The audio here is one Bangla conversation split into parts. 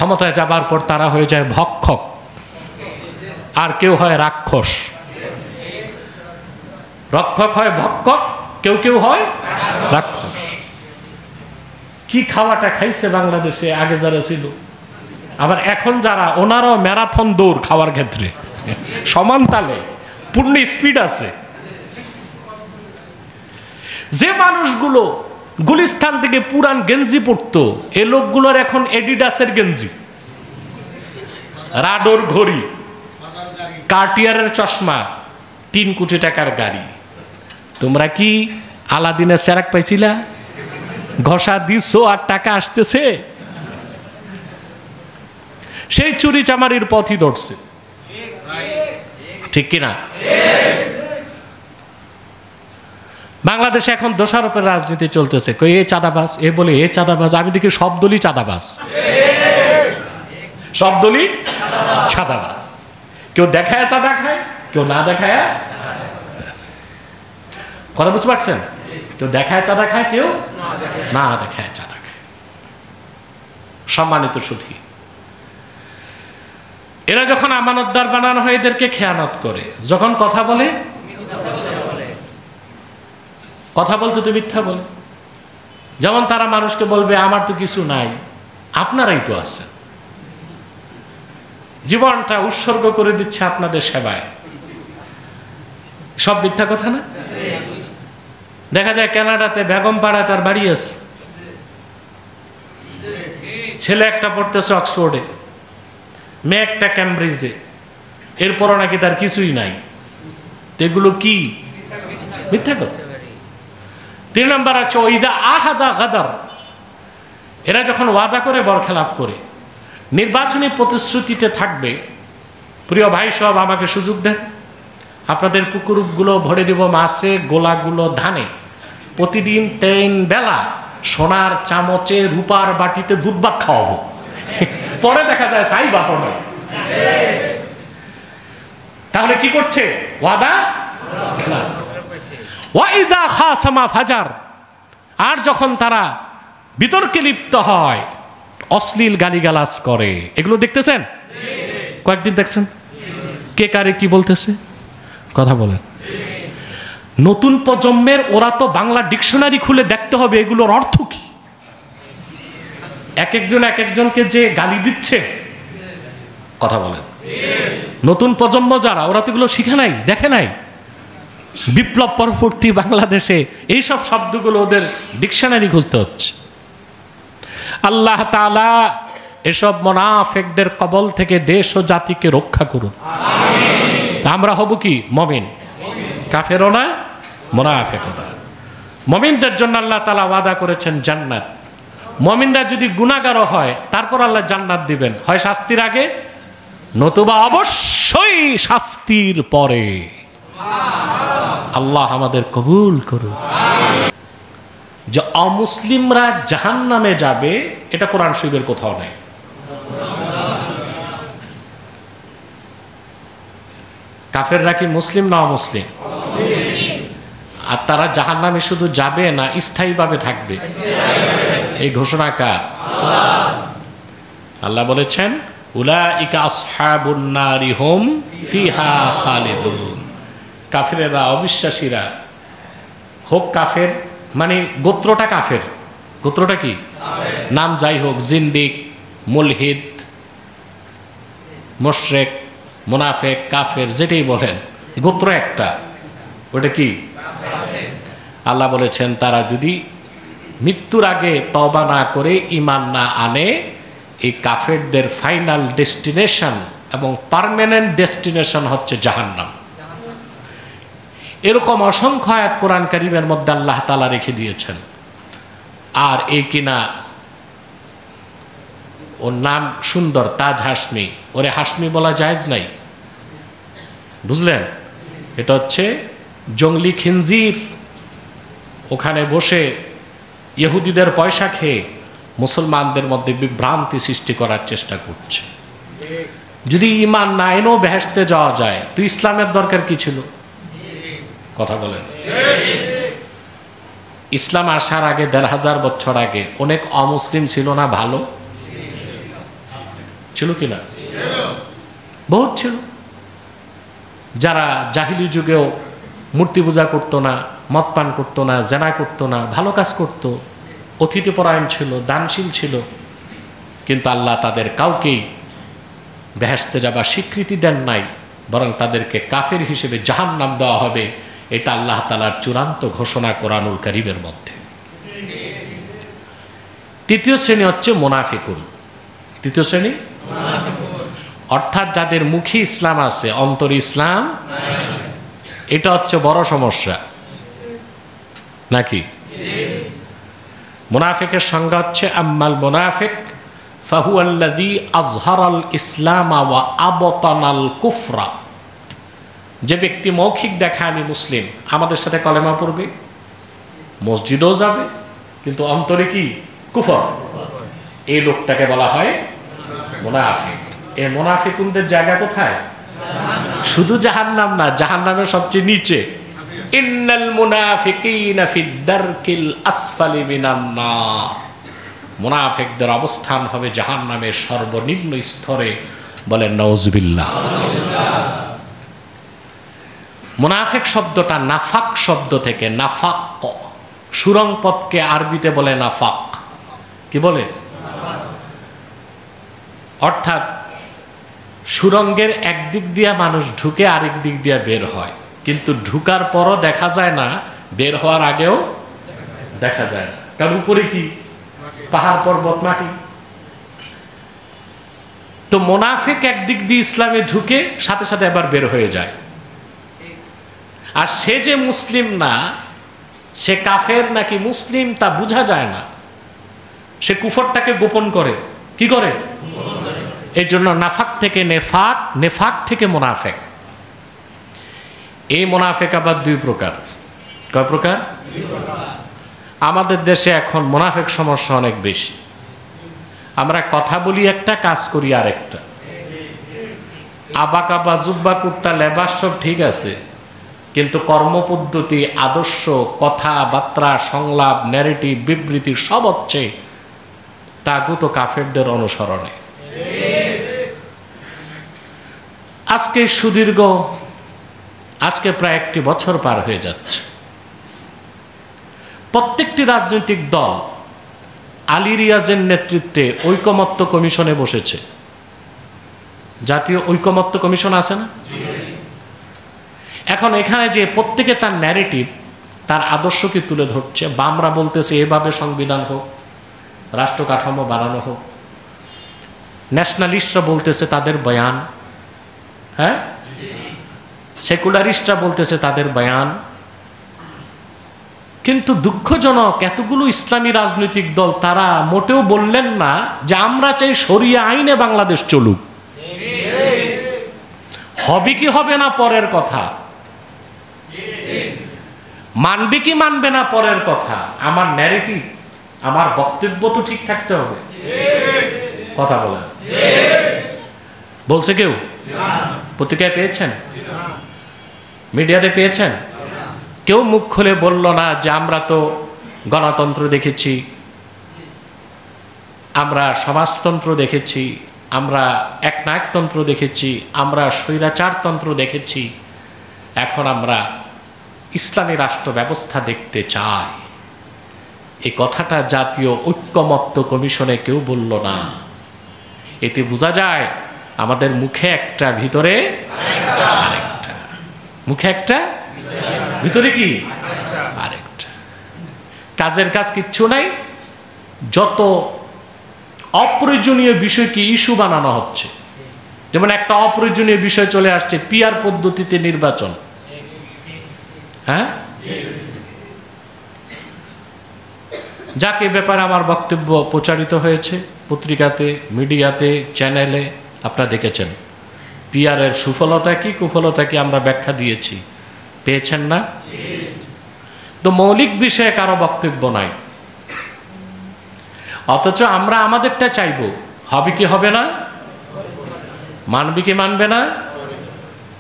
ক্ষমতায় যাবার পর তারা হয়ে যায় ভক্ষক, আর কেউ হয় রাক্ষস। রক্ষক হয় ভক্ষক, কেউ কেউ হয় রাক্ষস। কি খাওয়াটা খাইছে বাংলাদেশে আগে যারা ছিল, আবার এখন যারা, ওনারাও ম্যারাথন দৌড় খাওয়ার ক্ষেত্রে সমান তালে, পূর্ণ স্পিড আছে। যে মানুষগুলো গুলিস্তান থেকে পুরান গেঞ্জি পরতো, এ লোকগুলোর এখন এডিডাসের গেঞ্জি, রাডোর ঘড়ি, কার্টিয়ারের চশমা, 3 কোটি টাকার গাড়ি। তোমরা কি আলাদিনের সেরাক পাইছিলা? ঘষা দিছো আর টাকা আসতেছে। সেই চুরি চামারির পথই ধরছে, ঠিক কিনা? বাংলাদেশে এখন দোষারোপের রাজনীতি চলতেছে। এ চাঁদাবাজ, এ বলে এ চাঁদাবাজ। আমি দেখি সব দলই চাঁদাবাজ, সব দলই চাঁদাবাজ। কেউ দেখায় চাঁদা খায়, কেউ না দেখায়। কথা বুঝতে পারছেন? কেউ দেখায় চাঁদা খায়, কেউ না দেখায় চাঁদা খায়। সম্মানিত সুধী, এরা যখন আমানতদার বানানো হয়, এদেরকে খেয়ানত করে। যখন কথা বলে, কথা বলতে তো মিথ্যা বলে। যেমন তারা মানুষকে বলবে আমার তো কিছু নাই, আপনারাই তো আছেন, জীবনটা উৎসর্গ করে দিচ্ছে আপনাদের সেবায়। সব মিথ্যা কথা না? দেখা যায় কানাডাতে বেগম পাড়ায় তার বাড়ি আছে, ছেলে একটা পড়তেছে অক্সফোর্ডে, মেয়ে একটা ক্যামব্রিজে, এরপরও নাকি তার কিছুই নাই। এগুলো কি মিথ্যা কথা? 3 নম্বর আছে ওইদা আহাদা গাদার। এরা যখন ওয়াদা করে বরখেলাফ করে, নির্বাচনী প্রতিশ্রুতিতে থাকবে। প্রিয় ভাই সব, আমাকে সুযোগ দেন, আপনাদের পুকুরগুলো ভরে দেব মাছে, গোলাগুলো ধানে, প্রতিদিন 3 বেলা সোনার চামচে রূপার বাটিতে দুধ ভাত খাওয়াবো। পরে দেখা যায় সাই বাপর নয়। তাহলে কি করছে? ওয়াদা। ওয়াইদা খাসামা ফাজার। আর যখন তারা বিতর্কে লিপ্ত হয়, অশ্লীল গালিগালাজ করে। এগুলো দেখতেছেন? কয়েকদিন দেখছেন? কে কারে কি বলতেছে? কথা বলেন। নতুন প্রজন্মের ওরা তো বাংলা ডিকশনারি খুলে দেখতে হবে এগুলোর অর্থ কি। এক একজন এক একজনকে যে গালি দিচ্ছে, কথা বলেন। নতুন প্রজন্ম যারা, ওরা তো এগুলো শিখে নাই, দেখে নাই। বিপ্লব পরবর্তী বাংলাদেশে এইসব শব্দগুলো ওদের ডিকশনারি খুঁজতে হচ্ছে। আল্লাহ তাআলা এসব মুনাফিকদের কবল থেকে দেশ ও জাতিকে রক্ষা করুন। আমরা হব কি? মুমিন, কাফেরও না, মুনাফিকও না। মুমিনদের জন্য আল্লাহ তাআলা ওয়াদা করেছেন জান্নাত। মুমিনরা যদি গুনাহগারও হয়, তারপর আল্লাহ জান্নাত দিবেন, হয় শাস্তির আগে, নতুবা অবশ্যই শাস্তির পরে। আল্লাহ আমাদের কবুল করুন। যে অমুসলিমরা জাহান্নামে যাবে, এটা কোরআন শরীফের কোথাও নেই। কাফেররা কি মুসলিম না অমুসলিম? আর তারা জাহান্নামে শুধু যাবে না, স্থায়ীভাবে থাকবে। এই ঘোষণা কার? আল্লাহ বলেছেন উলাইকা আসহাবুন নারি হুম ফিহা খালিদুন। কাফেরেরা, অবিশ্বাসীরা, হোক কাফের মানে গোত্রটা কাফের, গোত্রটা কি নাম যাই হোক, জিন্দিক, মুলহিদ, মুশরিক, মুনাফিক, কাফের, যেটাই বলেন, গোত্র একটা, ওটা কি? আল্লাহ বলেছেন তারা যদি মৃত্যুর আগে তওবা না করে ঈমান না আনে, এই কাফেরদের ফাইনাল ডেস্টিনেশন এবং পার্মানেন্ট ডেস্টিনেশন হচ্ছে জাহান্নাম। এরকম অসংখ্য আয়াত কোরআন কারীমের মধ্যে আল্লাহ তাআলা রেখে দিয়েছেন। আর এই কিনা ওর নাম সুন্দর, তাজ হাশমি, ওরে হাশমি বলা জায়েজ নাই, বুঝলেন? এটা হচ্ছে জঙ্গলি খিনজির। ওখানে বসে ইহুদিদের পয়সা খেয়ে মুসলমানদের মধ্যে বিভ্রান্তি সৃষ্টি করার চেষ্টা করছে। যদি ঈমান না এনেও বেহেশতে যাওয়া যায়, তো ইসলামের দরকার কি ছিল? কথা বলেন। ইসলাম আসার আগে ১৫০০ বছর আগে অনেক অমুসলিম ছিল না? ভালো ছিল কিনা? বহুত ছিল। যারা জাহিলি যুগেও মূর্তি পূজা করতো না, মদ পান করতো না, জেনা করতো না, ভালো কাজ করতো, অতিথিপরায়ণ ছিল, দানশীল ছিল, কিন্তু আল্লাহ তাদের কাউকেই বেহেশতে যাবার স্বীকৃতি দেন নাই, বরং তাদেরকে কাফের হিসেবে জাহান্নাম দেওয়া হবে। এটা আল্লাহ তাআলার চূড়ান্ত ঘোষণা কোরআনুল কারীমের মধ্যে। তৃতীয় শ্রেণী হচ্ছে মুনাফিকুন। তৃতীয় শ্রেণী অর্থাৎ যাদের মুখে ইসলাম আছে, অন্তরে ইসলাম, এটা হচ্ছে বড় সমস্যা নাকি? মুনাফিকের সংজ্ঞা হচ্ছে আম্মাল মুনাফিক ফাহুয়াল্লাযী আযহারাল ইসলাম ওয়া আবতানাল কুফরা। যে ব্যক্তি মৌখিক দেখায় আমি মুসলিম, আমাদের সাথে কলেমা পড়বে, মসজিদেও যাবে, কিন্তু অন্তরে কি কুফর, এই লোকটাকে বলা হয় মুনাফিক। এই মুনাফিকুনদের জায়গা কোথায়? শুধু জাহান্নাম না, জাহান্নামের সবচেয়ে নিচে। ইন্নাল মুনাফিকিনা ফিদ দারকিল আসফালি মিনান নার। মুনাফিকদের অবস্থান হবে জাহান্নামের সর্বনিম্ন স্তরে। বলেন নাউজুবিল্লাহ। মুনাফিক শব্দটা নাফাক শব্দ থেকে, নাফাক সুরং পদকে আরবিতে বলে নাফাক। কি বলে? অর্থাৎ সুরঙ্গের একদিক দিয়ে মানুষ ঢুকে, আরেক দিক দিয়ে বের হয়, কিন্তু ঢুকার পরও দেখা যায় না, বের হওয়ার আগেও দেখা যায় না। তার উপরে কি? পাহাড় পর্বত মাটি। তো মুনাফিক একদিক দিয়ে ইসলামে ঢুকে সাথে সাথে আবার বের হয়ে যায়। আর সে যে মুসলিম না, সে কাফের নাকি মুসলিম তা বোঝা যায় না। সে কুফরটাকে গোপন করে। কি করে? এই জন্য নাফাক থেকে নেফাক, নেফাক থেকে মুনাফিক। এই মুনাফিক আবার দুই প্রকার। কয় প্রকার? আমাদের দেশে এখন মুনাফিক সমস্যা অনেক বেশি। আমরা কথা বলি একটা, কাজ করি আরেকটা। আবাকাবা, জুব্বা, কুর্তা, লেবাস সব ঠিক আছে, কিন্তু কর্মপদ্ধতি, আদর্শ, কথাবার্তা, সংলাপ, ন্যারেটিভ, বিবৃতি সব হচ্ছে তাগুত কাফেরদের অনুসরণে। আজকে সুদীর্ঘ, আজকে প্রায় 1 বছর পার হয়ে যাচ্ছে, প্রত্যেকটি রাজনৈতিক দল আলী রিয়াজের নেতৃত্বে ঐকমত্য কমিশনে বসেছে। জাতীয় ঐকমত্য কমিশন আছে না? এখন এখানে যে প্রত্যেকে তার ন্যারেটিভ, তার আদর্শকে তুলে ধরছে। বামরা বলতেছে এভাবে সংবিধান হোক, রাষ্ট্র কাঠামো বাড়ানো হোক। ন্যাশনালিস্টরা বলতেছে তাদের বয়ান, হ্যাঁ, সেকুলারিস্টরা বলতেছে তাদের বয়ান। কিন্তু দুঃখজনক, এতগুলো ইসলামী রাজনৈতিক দল তারা মোটেও বললেন না যে আমরা চাই শরিয়া আইনে বাংলাদেশ চলুক। হবে কি হবে না পরের কথা, মানবে কি মানবে না পরের কথা, আমার ন্যারেটিভ, আমার বক্তব্য তো ঠিক থাকতে হবে। কথা বলেন। বলছে কেউ? পত্রিকায় পেয়েছেন? মিডিয়াতে পেয়েছেন? কেউ মুখ খুলে বলল না যে আমরা তো গণতন্ত্র দেখেছি, আমরা সমাজতন্ত্র দেখেছি, আমরা একনায়কতন্ত্র দেখেছি, আমরা স্বৈরাচারতন্ত্র দেখেছি, এখন আমরা ইসলামী রাষ্ট্র ব্যবস্থা দেখতে চাই। এই কথাটা জাতীয় ঐক্যমত্য কমিশনে কেউ বলল না। এতে বোঝা যায় আমাদের মুখে একটা, ভিতরে আরেকটা। মুখে একটা, ভিতরে কি আরেকটা। কাজের কাজ কিচ্ছু নাই। যত অপ্রয়োজনীয় বিষয়কে ইস্যু বানানো হচ্ছে। যেমন একটা অপ্রয়োজনীয় বিষয় চলে আসছে, পিআর পদ্ধতিতে নির্বাচন। হ্যাঁ, যাকে ব্যাপারে আমার বক্তব্য প্রচারিত হয়েছে পত্রিকাতে, মিডিয়াতে, চ্যানেলে, আপনারা দেখেছেন। পিআরের সুফলতা কি কুফলতা কি আমরা ব্যাখ্যা দিয়েছি, পেয়েছেন না? তো মৌলিক বিষয়ে কারো বক্তব্য নাই, অথচ আমরা আমাদেরটা চাইব। হবে কি হবে না, মানবে কি মানবে না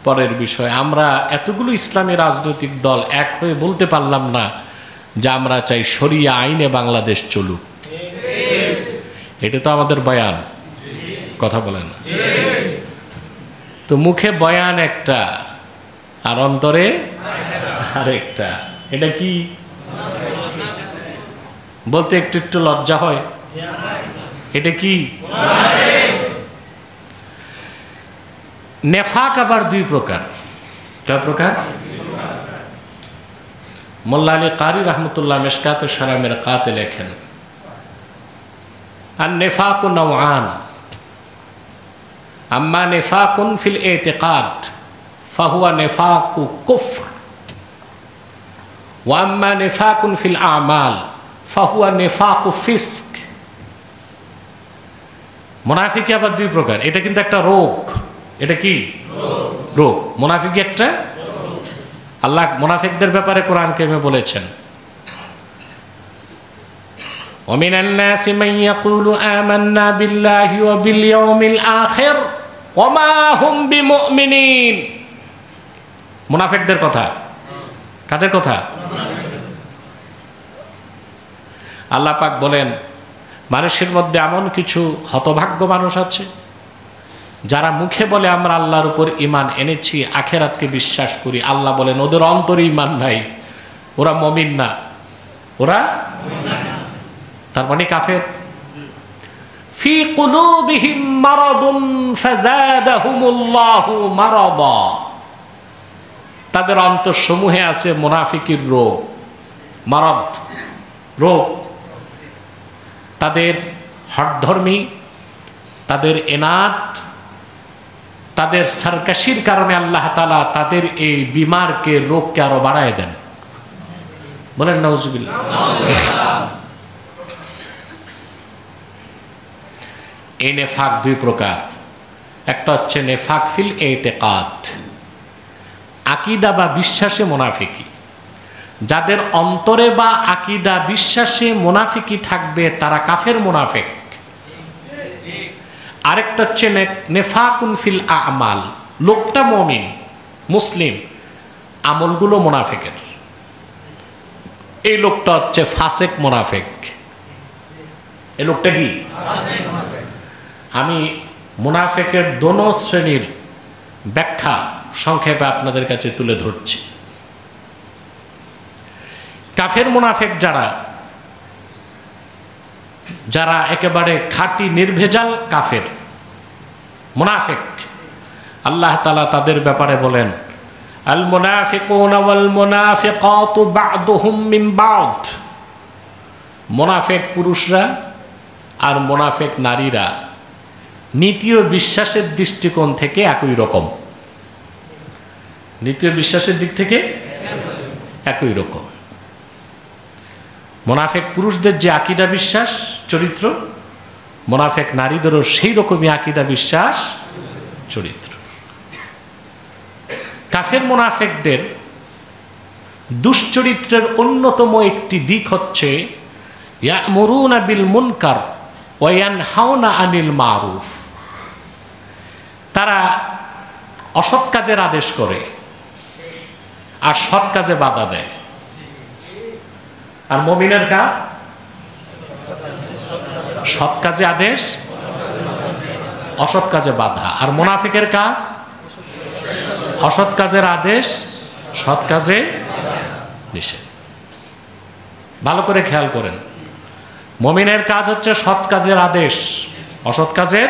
পরের বিষয়। আমরা এতগুলো ইসলামী রাজনৈতিক দল এক হয়ে বলতে পারলাম না যে আমরা চাই শরিয়া আইনে বাংলাদেশ চলুক। এটা তো আমাদের বয়ান। কথা বলেন না? তো মুখে বয়ান একটা আর অন্তরে আরেকটা, এটা কি বলতে একটু একটু লজ্জা হয়? এটা কি? নেফাক আবার দুই প্রকার। কয় প্রকার? মোল্লা আলী কারি রহমতুল্লাহ মিশকাতুশ শারামের কাতে লেখেন, আর নেফাকু নওআন, আম্মা নেফাকুন ফিল ইতিকাদ ফাহুয়া নেফাকু কুফর, ওয়া আম্মা নেফাকুন ফিল আমাল ফাহুয়া নেফাকু ফিস্ক। মুনাফিকি আবার দুই প্রকার। এটা কিন্তু একটা রোগ। এটা কি রোগ? মুনাফিকি একটা। আল্লাহ মুনাফিকদের ব্যাপারে কোরআন কারিমে বলেছেন, وَمِنَ النَّاسِ مَن يَقُولُ آمَنَّا بِاللَّهِ وَبِالْيَوْمِ الْآخِرِ وَمَا هُمْ بِمُؤْمِنِينَ। মুনাফিকদের কথা। কাদের কথা? আল্লাহ পাক বলেন, মানুষের মধ্যে এমন কিছু হতভাগ্য মানুষ আছে যারা মুখে বলে আমরা আল্লাহর উপর ঈমান এনেছি, আখিরাতকে বিশ্বাস করি। আল্লাহ বলেন ওদের অন্তরে ঈমান নাই, ওরা মুমিন না, ওরা তার মানে কাফের। ফি কুলুবিহিম মারাদুন ফাযাদাহুমুল্লাহু মারাদা, তাদের অন্তরসমূহে আছে মুনাফিকির রোগ, মারাদ রোগ। তাদের হঠধর্মী, তাদের এনাদ, তাদের সরকাশির কারণে আল্লাহ তাআলা তাদের এই বিমারকে, রোগকে আরো বাড়ায় দেন। বলেন নাউজুবিল্লাহ। এই নেফাক দুই প্রকার। একটা হচ্ছে নেফাক ফিল ইতিকাদ, আকীদা বা বিশ্বাসে মুনাফিকি। যাদের অন্তরে বা আকীদা বিশ্বাসে মুনাফিকি থাকবে তারা কাফের মুনাফিক। আরেকটা হচ্ছে নেফাকুন ফিল আমাল, লোকটা মুমিন মুসলিম, আমলগুলো মুনাফিকের। এই লোকটা হচ্ছে ফাসেক মুনাফিক। এই লোকটা কি? আমি মুনাফিকের দোনো শ্রেণীর ব্যাখ্যা সংক্ষেপে আপনাদের কাছে তুলে ধরছি। কাফের মুনাফিক যারা, যারা একেবারে খাঁটি নির্ভেজাল কাফের মুনাফিক, আল্লাহ তাআলা তাদের ব্যাপারে বলেন, আল মুনাফিকুনা ওয়াল মুনাফিকাতু বা'দুহুম মিন বা'দ। মুনাফিক পুরুষরা আর মুনাফিক নারীরা নীতি ও বিশ্বাসের দৃষ্টিকোণ থেকে একই রকম। নীতি ও বিশ্বাসের দিক থেকে একই রকম। মুনাফিক পুরুষদের যে আকীদা বিশ্বাস চরিত্র, মুনাফিক নারীদেরও সেই রকমই আকীদা বিশ্বাস চরিত্র। কাফের মুনাফিকদের দুশ্চরিত্রের অন্যতম একটি দিক হচ্ছে ইয়ামুরুনা বিল মুনকার ওয়া ইয়ানহাউনা আনিল মারুফ। তারা অসৎ কাজের আদেশ করে আর সৎ কাজে বাধা দেয়। আর মুমিনের কাজ সৎ কাজে আদেশ, অসৎ কাজে বাধা। আর মুনাফিকের কাজ অসৎ কাজের আদেশ, সৎ কাজে নিষেধ। ভালো করে খেয়াল করেন, মুমিনের কাজ হচ্ছে সৎ কাজের আদেশ, অসৎ কাজের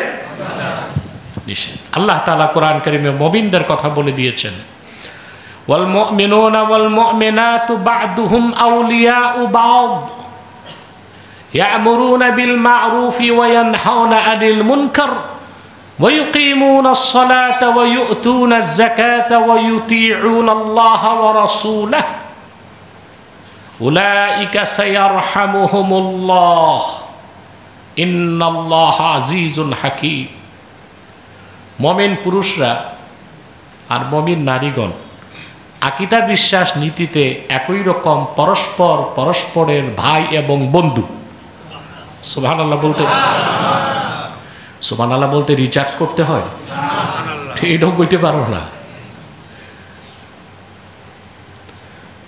নিষেধ। আল্লাহ তাআলা কোরআন কারীমে মুমিনদের কথা বলে দিয়েছেন, ওয়াল মুমিনুনা ওয়াল মুমিনাতু বা'দুহুম আউলিয়াউ বা'দ ইয়ামুরুনা বিল মা'রুফি ওয়া ইয়ানহাউনা আনিল মুনকার ওয়া ইউকিমুনাস সালাতা ওয়া ইউতুনাজ যাকাতা ওয়া ইউতিউনাল্লাহা ওয়া রাসূলাহু উলাইকা সায়ারহামুহুমুল্লাহ ইন্নাল্লাহা আজিজুন হাকীম। মুমিন পুরুষরা আর মুমিন নারীগণ আকীদা বিশ্বাস নীতিতে একই রকম, পরস্পর পরস্পরের ভাই এবং বন্ধু। সুবহানাল্লাহ বলতে, সুবহানাল্লাহ বলতে রিচার্জ করতে হয়, এটাও বলতে পারো না।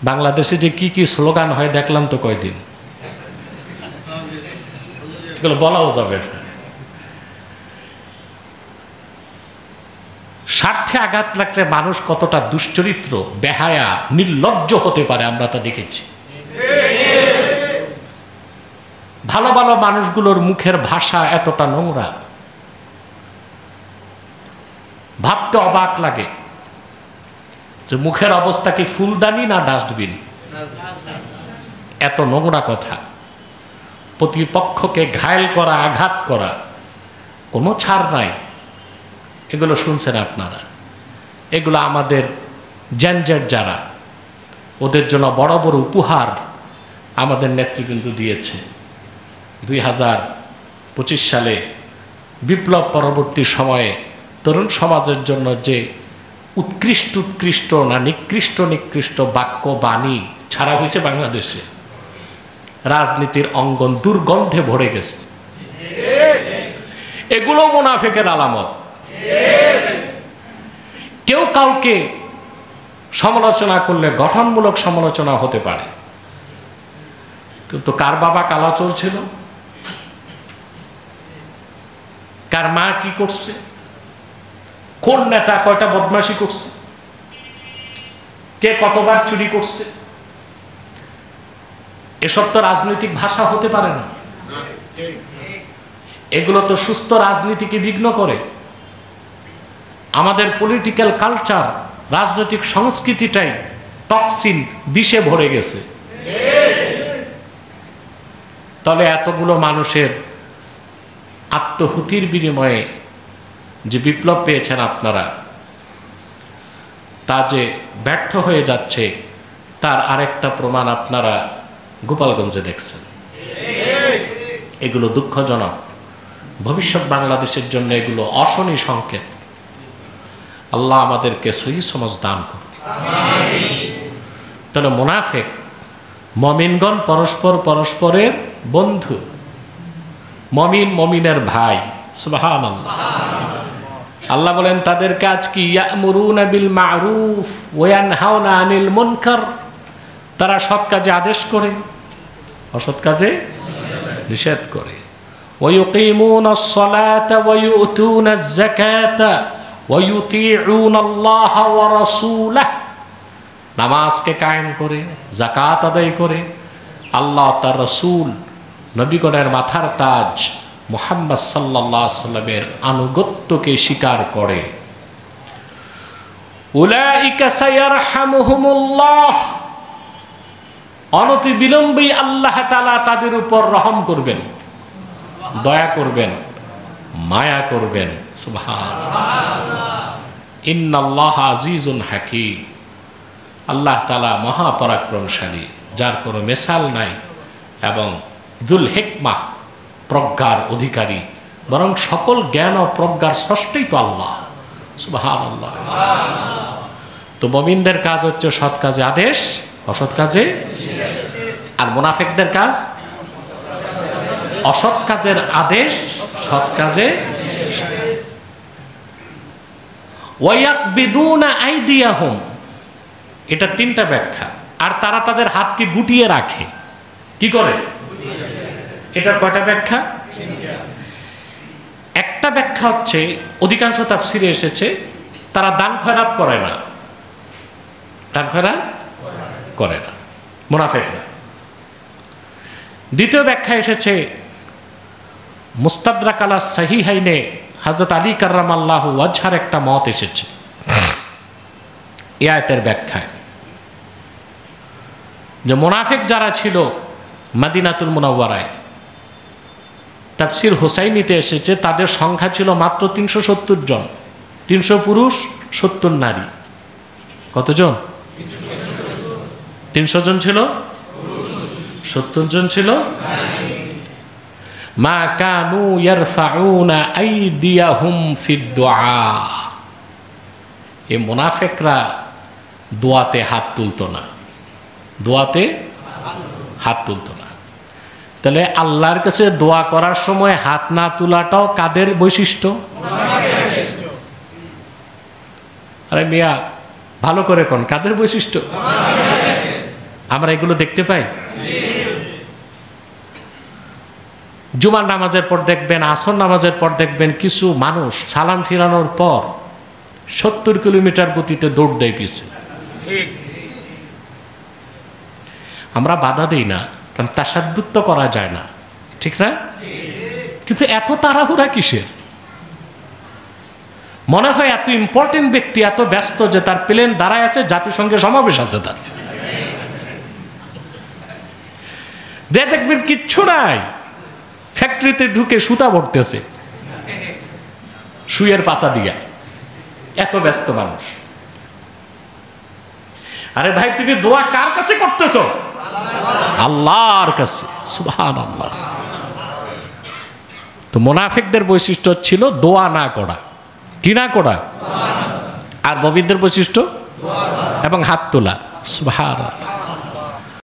বাংলাদেশে যে কি কি স্লোগান হয় দেখলাম তো কয়দিন, এগুলো বলাও যাবে। স্বার্থে আঘাত লাগলে মানুষ কতটা দুশ্চরিত্র, বেহায়া, নির্লজ্জ হতে পারে আমরা তা দেখেছি। ভালো ভালো মানুষগুলোর মুখের ভাষা এতটা নোংরা, ভাবতে অবাক লাগে যে মুখের অবস্থা কি ফুলদানি না ডাস্টবিন, এত নোংরা কথা। প্রতিপক্ষকে ঘায়েল করা, আঘাত করা, কোনো ছাড় নাই। এগুলো শুনছেন আপনারা। এগুলো আমাদের জেনজেট যারা, ওদের জন্য বড় বড় উপহার আমাদের নেতৃবৃন্দ দিয়েছে। 2025 সালে বিপ্লব পরবর্তী সময়ে তরুণ সমাজের জন্য যে উৎকৃষ্ট না নিকৃষ্ট বাক্য বাণী ছাড়া হয়েছে বাংলাদেশে, রাজনীতির অঙ্গন দুর্গন্ধে ভরে গেছে। এগুলো মুনাফিকের আলামত। কেউ কাউকে সমালোচনা করলে গঠনমূলক সমালোচনা হতে পারে, কিন্তু কার বাবা কালাচোর ছিল, কার মা কি করছে, কোন নেতা কয়টা বদমাশি করছে, কে কতবার চুরি করছে, এসব তো রাজনৈতিক ভাষা হতে পারে না। এগুলো তো সুস্থ রাজনীতিকে বিঘ্ন করে। আমাদের পলিটিক্যাল কালচার, রাজনৈতিক সংস্কৃতিটাই টক্সিন, বিষে ভরে গেছে। তবে এতগুলো মানুষের আত্মহুতির বিনিময়ে যে বিপ্লব পেয়েছেন আপনারা, তা যে ব্যর্থ হয়ে যাচ্ছে তার আরেকটা প্রমাণ আপনারা গোপালগঞ্জে দেখছেন। এগুলো দুঃখজনক। ভবিষ্যৎ বাংলাদেশের জন্য এগুলো অশনি সংকেত। আল্লাহ আমাদেরকে সহি সমাজ দান করুন। তাহলে মুনাফিক, মমিনগণ পরস্পরের বন্ধু, মমিন মমিনের ভাই। সুবহানাল্লাহ। আল্লাহ বলেন তাদের কাজ কি? ইয়ামুরুনা বিল মারুফ ওয়া ইয়ানহাউনা আনিল মুনকার। তারা সৎ কাজে আদেশ করে, অসৎ কাজে নিষেধ করে। ওয়া ইউকিমুনাস সালাতা ওয়া ইউতুনাজ যাকাতা ওয়া ইউতিউনাল্লাহা ওয়া রাসূলাহু। নামাজকে কায়েম করে, যাকাত আদায় করে, আল্লাহ তার রাসূল, নবীগণের মাথার তাজ মুহাম্মদ সাল্লাল্লাহু আলাইহি সাল্লামের আনুগত্যকে স্বীকার করে। উলাইকা সায়ারহামুহুমুল্লাহ। অনতি বিলম্বেই আল্লাহ তাআলা তাদের উপর রহম করবেন, দয়া করবেন, মায়া করবেন। সুবহানাল্লাহ। ইন্নাল্লাহা আজিজুন হাকীম। আল্লাহ তাআলা মহাপরাক্রমশালী, যার কোনো মেসাল নাই, এবং যুল হিকমাহ, প্রজ্ঞার অধিকারী, বরং সকল জ্ঞান ও প্রজ্ঞার স্রষ্টাই তো আল্লাহ। সুবহানাল্লাহ। তো মুমিনদের কাজ হচ্ছে সৎ কাজে আদেশ, অসৎ কাজে, আর মুনাফিকদের কাজ অসৎ কাজের আদেশ, সৎ কাজে। ওয়ায়াকবিদুনা আইদিয়াহুম, এটা তিনটা ব্যাখ্যা। আর তারা তাদের হাতকে গুটিয়ে রাখে। কি করে? এটার কয়টা ব্যাখ্যা? একটা ব্যাখ্যা হচ্ছে, অধিকাংশ তাফসিরে এসেছে, তারা দান খয়রাত করে না, দান খয়রাত করে না মুনাফিকরা। দ্বিতীয় ব্যাখ্যা এসেছে মুস্তাদরাক আলা সাহিহাইনে হযরত আলী কাররামাল্লাহু ওয়াজহার একটা মত এসেছে এই আয়াতের ব্যাখ্যায়, যে মুনাফিক যারা ছিল মদিনাতুল মুনাওয়ারায়, তাফসির হুসাইনিতে এসেছে তাদের সংখ্যা ছিল মাত্র 370 জন। 300 পুরুষ, 70 নারী। কতজন? 300 জন ছিল, 70 জন ছিল। মা কানু ইয়ারফাউনা আইদিয়াহুম ফিদ দুআ। এই মুনাফিকরা দোয়াতে হাত তুলতো না, দোয়াতে হাত তুলতো না। তাহলে আল্লাহর কাছে দোয়া করার সময় হাত না তোলাটাও কাদের বৈশিষ্ট্য? আরে মিয়া, ভালো করে কোন, কাদের বৈশিষ্ট্য? আমরা এগুলো দেখতে পাই। জুমার নামাজের পর দেখবেন, আসর নামাজের পর দেখবেন কিছু মানুষ সালাম ফিরানোর পর 70 কিলোমিটার গতিতে দৌড় দেয় পিছে। আমরা বাধা দেই না, কারণ তাসাদ্দুত তো করা যায় না, ঠিক না? কিন্তু এত তাড়াহুড়া কিসের? মনে হয় এত ইম্পর্টেন্ট ব্যক্তি এত ব্যস্ত যে তার প্লেন দাঁড়ায় আছে, জাতিসংঘের সমাবেশ আছে তার। দেখবেন কিচ্ছু নাই, ফ্যাক্টরিতে ঢুকে সুতা ভরতেছে সুইয়ের পাশা দিয়া, এত ব্যস্ত মানুষ। আরে ভাই, তুমি দোয়া কার কাছে করতেছো? আল্লাহর কাছে। সুবহানাল্লাহ। তো মুনাফিকদের বৈশিষ্ট্য ছিল দোয়া না করা। কি না করা? আর মুমিনদের বৈশিষ্ট্য এবং হাত তোলা। সুবহানাল্লাহ।